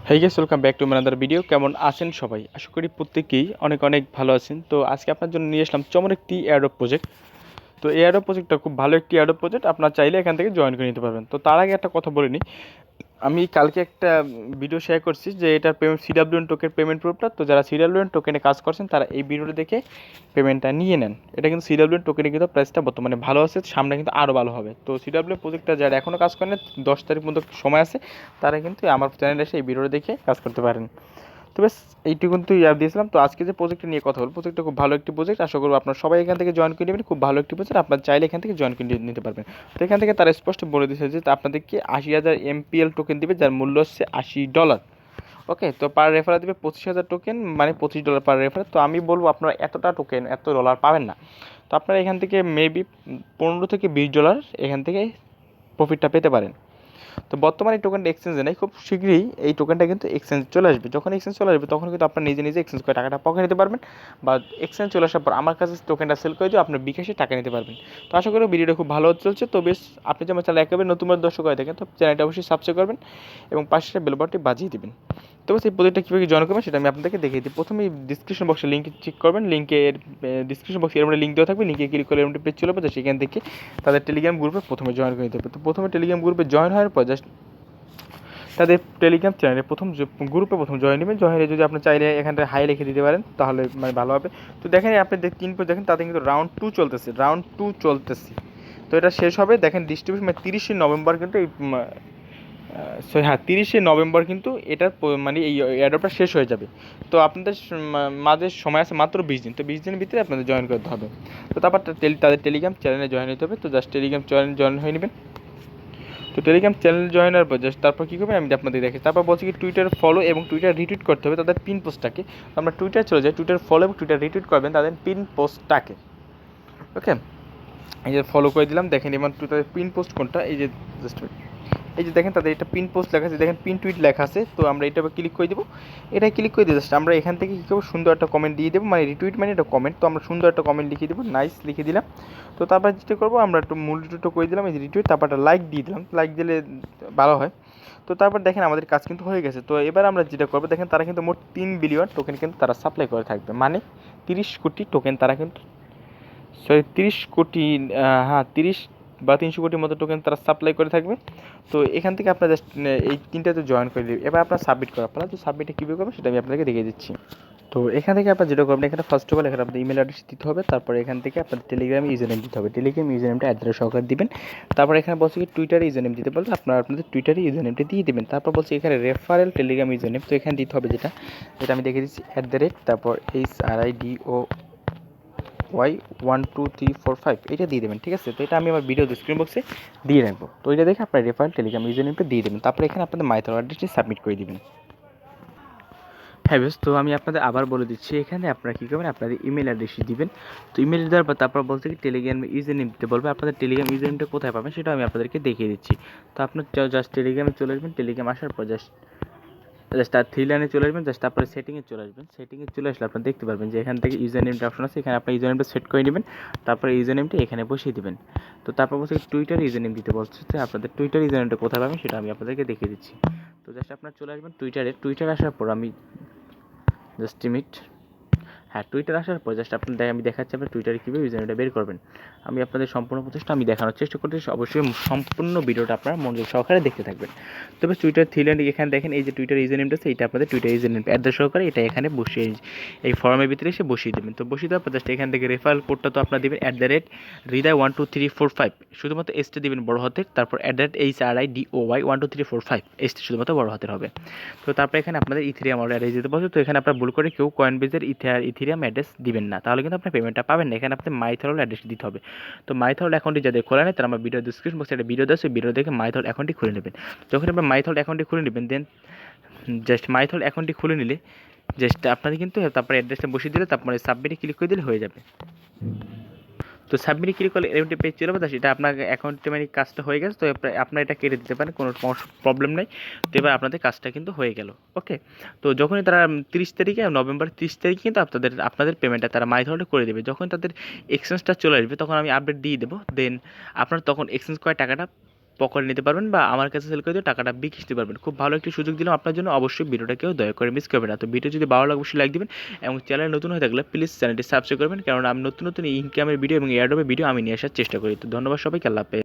Hey guys, welcome back to another video. কেমন আছেন সবাই? আশা করি প্রত্যেকেই অনেক অনেক ভালো আছেন। তো আজকে আপনার জন্য নিয়ে আসলাম চমৎকার একটি এয়ারড্রপ প্রজেক্ট। তো এয়ারড্রপ প্রজেক্টটা খুব ভালো একটি এয়ারড্রপ প্রজেক্ট, আপনার চাইলে এখান থেকে জয়েন করে নিতে পারবেন। তো তার আগে একটা কথা বলে নিই, আমি কালকে একটা ভিডিও শেয়ার করছি যে এটার পেমেন্ট সিডাব্লিউএন টোকেন পেমেন্ট প্রুফটা। তো যারা সিডাব্লিউএন টোকেনে কাজ করছেন তারা এই ভিডিওটা দেখে পেমেন্টটা নিয়ে নেন। এটা কিন্তু সিডাব্লিউএন টোকেনে কিন্তু প্রাইসটা বর্তমানে ভালো আছে, সামনে কিন্তু আরও ভালো হবে। তো সিডাব্লিউ প্রজেক্টটা যারা এখনও কাজ করেন 10 তারিখ পর্যন্ত সময় আছে, তারা কিন্তু আমার চ্যানেলে এসে এই ভিডিওটা দেখে কাজ করতে পারেন। তো বেশ, এইটুকু কিন্তু ইয়ার দিয়েছিলাম। তো আজকে যে প্রজেক্টটা নিয়ে কথা বলবো, প্রজেক্টটা খুব ভালো একটি প্রজেক্ট। আশা করবো আপনার সবাই এখান থেকে জয়েন করে নেবেন। খুব ভালো একটি প্রজেক্ট, আপনার চাইলে এখান থেকে জয়েন করে নিতে পারবেন। তো এখান থেকে তারা স্পষ্ট বলে দিয়েছে যে আপনাদেরকে 80,000 এমপিএল টোকেন দিবে, যার মূল্য হচ্ছে $80। ওকে, তো পার রেফারে দেবে 25,000 টোকেন, মানে $25 পার রেফারে। তো আমি বলবো আপনারা এতটা টোকেন এত ডলার পাবেন না। তো আপনারা এখান থেকে মেবি $15 থেকে $20 এখান থেকে প্রফিটটা পেতে পারেন। তো বর্তমানে এই টোকেনটা এক্সচেঞ্জে নেই, খুব শীঘ্রই এই টোকেনটা কিন্তু এক্সচেঞ্জ চলে আসবে। যখন এক্সচেঞ্জ চলে আসবে তখন কিন্তু আপনার নিজে নিজে এক্সচেঞ্জ করে টাকাটা পকেটে নিতে পারবেন, বা এক্সচেঞ্জ চলে আসার পর আমার কাছে টোকেনটা সেল করে দিয়ে আপনার বিকাশে টাকা নিতে পারবেন। তো আশা করি ভিডিওটা খুব ভালো চলছে। তো বেশ, আপনি যে আমার চ্যানেল একেবারে নতুন দর্শক হয়ে থাকেন তো চ্যানেলটা অবশ্যই সাবস্ক্রাইব করবেন এবং পাশে বেল বাটনটি বাজিয়ে দিবেন। তো বস, এই প্রজেক্টটা কীভাবে জয়েন করবেন সেটা আমি আপনাদেরকে দেখিয়ে দিই। প্রথমেই ডিসক্রিপশন বক্সে লিঙ্ক চেক করবেন, লিঙ্কের ডিসক্রিপশন বক্সে এরকম লিঙ্ক দেওয়া থাকবে, লিঙ্কে ক্লিক করলে এরকম পেজ চলে যাবে। সেখান থেকে তাদের টেলিগ্রাম গ্রুপে প্রথমে জয়েন করে নিতে হবে। তো প্রথমে টেলিগ্রাম গ্রুপে জয়েন হওয়ার পর জাস্ট তাদের টেলিগ্রাম চ্যানেলে গ্রুপে প্রথম জয়েন নেবেন। জয়েনে যদি আপনি চাইলে এখানটায় হাই লিখে দিতে পারেন তাহলে মানে ভালো হবে। তো দেখেন আপনি 3 দেখেন, তাতে কিন্তু রাউন্ড 2 চলতেছে, তো এটা শেষ হবে। দেখেন ডিস্ট্রিবিউশন মানে 30শে নভেম্বর কিন্তু এই হ্যাঁ, 30শে নভেম্বর কিন্তু এটার মানে এই অ্যাডপটা শেষ হয়ে যাবে। তো আপনাদের মাঝে সময় আছে মাত্র 20 দিন। তো 20 দিনের ভিতরে আপনাদের জয়েন করতে হবে। তো তারপর তাদের টেলিগ্রাম চ্যানেলে জয়েন হতে হবে। তো জাস্ট টেলিগ্রাম চ্যানেল জয়েন হয়ে নেবেন। তো টেলিগ্রাম চ্যানেল জয়েন হওয়ার পর জাস্ট তারপর কী করবেন আমি আপনাদের দেখি। তারপর বলছি কি টুইটার ফলো এবং টুইটার রিটুইট করতে হবে তাদের পিন পোস্টটাকে। আমরা টুইটার চলে যাই, টুইটার ফলো এবং টুইটার রিটুইট করবেন তাদের পিন পোস্টটাকে। ওকে, এই যে ফলো করে দিলাম। দেখেন এবার তাদের পিন পোস্ট কোনটা, এই যে জাস্ট এই যে দেখেন তাদের এটা পিন পোস্ট লেখা আছে, দেখেন পিন টুইট লেখা আছে। তো আমরা এটা ক্লিক করে দেবো। এটা ক্লিক করে দিয়ে জাস্ট আমরা এখান থেকে কী করবো, সুন্দর একটা কমেন্ট দিয়ে দেবো, মানে রিটুইট মানে এটা কমেন্ট। তো আমরা সুন্দর একটা কমেন্ট লিখে দেবো, নাইস লিখে দিলাম। তো তারপর যেটা করবো আমরা একটু মূল রিটুইটটা করে দিলাম, এই যে রিটুইট, তারপর একটা লাইক দিয়ে দিলাম। লাইক দিলে ভালো হয়। তো তারপর দেখেন আমাদের কাজ কিন্তু হয়ে গেছে। তো এবার আমরা যেটা করবো, দেখেন তারা কিন্তু মোট 3 বিলিয়ন টোকেন কিন্তু তারা সাপ্লাই করে থাকবে, মানে 30 কোটি টোকেন তারা কিন্তু 30 কোটি, হ্যাঁ 30 বা 300 কোটির মতো টোকেন তারা সাপ্লাই করে থাকবে। তো এখান থেকে আপনার জাস্ট এই তিনটাতে জয়েন করে দেবে। এবার আপনার সাবমিট করা আপনারা, তো সাবমিটে কীভাবে করবেন সেটা আমি আপনাদেরকে দেখিয়ে দিচ্ছি। তো এখান থেকে আপনার যেটা করবেন, এখানে ফার্স্ট অফ অল এখানে আপনার ইমেল অ্যাড্রেস দিতে হবে। তারপরে এখান থেকে আপনাদের টেলিগ্রামে ইউজার নেম দিতে হবে, টেলিগ্রাম ইউজার নেমটা অ্যাড্রেস সহকারে দিবেন। তারপর এখানে বলছে কি টুইটারে ইউজার নেম দিতে বলতে আপনাদের টুইটারে ইউজার নেমটা দিয়ে দেবেন। তারপর বলছে এখানে রেফারেল টেলিগ্রাম ইউজার নেম, তো এখানে দিতে হবে যেটা আমি দেখিয়ে দিচ্ছি, তারপর HRIDOY12345 এটা দিয়ে দেবেন, ঠিক আছে। তো এটা আমি আমার ভিডিও ডিসক্রিপশন বক্সে দিয়ে রাখবো। তো এটা দেখে আপনার রেফারেল টেলিগ্রাম ইউজার নেমটা দিয়ে দেবেন। তারপরে এখানে আপনাদের মাইথর অ্যাড্রেসটি সাবমিট করে দিবেন। হ্যাঁ বেশ, তো আমি আপনাদের আবার বলে দিচ্ছি, এখানে আপনারা কী করবেন, আপনাদের ইমেল অ্যাড্রেসটি দিবেন। তো ইমেল দেওয়ার পর তারপর বলতে কি টেলিগ্রাম ইউজার নেম দিতে বলবে। আপনাদের টেলিগ্রাম ইউজার নেমটা কোথায় পাবেন সেটা আমি আপনাদেরকে দেখিয়ে দিচ্ছি। তো আপনার জাস্ট টেলিগ্রামে চলে আসবেন, টেলিগ্রাম আসার পর জাস্ট তার 3 লাইনে চলে আসবেন। জাস্ট তারপরে সেটিংয়ে চলে আসবেন। সেটিংয়ে চলে আসলে আপনারা দেখতে পারবেন যে এখান থেকে ইউজার নেমটা অপশন আছে, এখানে আপনার ইউজার নেমটা সেট করে নেবেন। তারপরে ইউজার নেমটা এখানে বসিয়ে দেবেন। তো তারপর বলছে টুইটার ইউজার নেম দিতে বলছে, আপনাদের টুইটার ইউজার নেমটা কোথায় পাবেন সেটা আমি আপনাদেরকে দেখিয়ে দিচ্ছি। তো জাস্ট আপনারা চলে আসবেন টুইটার আসার পর আমি জাস্ট মিনিট, হ্যাঁ টুইটার আসার পর জাস্ট আমি দেখাচ্ছি আপনার টুইটারে কীভাবে ইউজার নেমটা বের করবেন। আমি আপনাদের সম্পূর্ণ প্রচেষ্টা আমি দেখানোর চেষ্টা করতেছি, অবশ্যই সম্পূর্ণ ভিডিওটা আপনারা মনোযোগ সহকারে দেখতে থাকবেন। তবে টুইটার থ্রিল্যান্ড এখানে দেখেন এই যে টুইটার ইউজার নেমটা আছে, এটা আপনাদের টুইটার ইউজার নেম অ্যাড্রেস সহকারে এটা এখানে বসিয়ে এই ফর্মের ভিতরে এসে বসিয়ে দেবেন। তো বসিয়ে দেওয়ার পর জাস্ট এখান থেকে রেফারেল কোডটা তো আপনারা দেবেন @হৃদয়12345, শুধুমাত্র এসটা দেবেন বড় হাতের, তারপর @HRIDOY12345 এসটা শুধুমাত্র বড় হাতের হবে। তো তারপর এখানে আপনাদের ইথেরিয়াম অ্যাড্রেস দিতে বলছে। তো এখানে আপনার ভুল করে কেউ কয়েনবেজের ইথেরিয়াম অ্যাড্রেস দিবেন না, তাহলে কিন্তু আপনার পেমেন্টটা পাবেন না। এখানে আপনার মাইথরল অ্যাড্রেস দিতে হবে। তো মাইথরল অ্যাকাউন্টটি যাদের খোলা নেই তারা আমার ভিডিও ডিসক্রিপশন বক্সে একটা ভিডিও দেওয়া আছে, ভিডিও দেখে মাইথরল অ্যাকাউন্টটি খুলে নেবেন। যখন আপনার মাইথরল অ্যাকাউন্টটি খুলে নেবেন দেন জাস্ট মাইথরল অ্যাকাউন্টটি খুলে নিলে জাস্ট আপনাদের কিন্তু তারপরে অ্যাড্রেসটা বসিয়ে দিলে তারপরে সাবমিটে ক্লিক করে দিলে হয়ে যাবে। তো সাবমিটে ক্লিক করলে এরকম পেজ চলে যাবে, সেটা আপনার অ্যাকাউন্টে মানে কাজটা হয়ে গেছে। তো আপনার এটা কেটে দিতে পারেন, কোনো প্রবলেম নেই। তো এবার আপনাদের কাজটা কিন্তু হয়ে গেল। ওকে, তো যখনই তারা 30 তারিখে নভেম্বর 30 তারিখে কিন্তু আপনাদের পেমেন্টটা তারা মাইথরলে করে দেবে। যখন তাদের এক্সচেঞ্জটা চলে আসবে তখন আমি আপডেট দিয়ে দেবো, দেন আপনার তখন এক্সচেঞ্জ করার টাকাটা পকেটে নিতে পারবেন বা আমার কাছে সেল করে দিয়ে টাকাটা বিকাশ দিতে পারবেন। খুব ভালো একটি সুযোগ দিলাম আপনার জন্য। অবশ্যই ভিডিওটা কেউ দয়া করে মিস করবেন না। তো ভিডিও যদি ভালো লাগে অবশ্যই লাইক দিবেন এবং চ্যানেল নতুন হয়ে থাকলে প্লিজ চ্যানেলটি সাবস্ক্রাইব করবেন, কারণ আমি নতুন নতুন ইনকামের ভিডিও এবং এয়ারড্রপের ভিডিও আমি নিয়ে আসার চেষ্টা করি। তো ধন্যবাদ সবাইকে, আল্লাহ হাফেজ।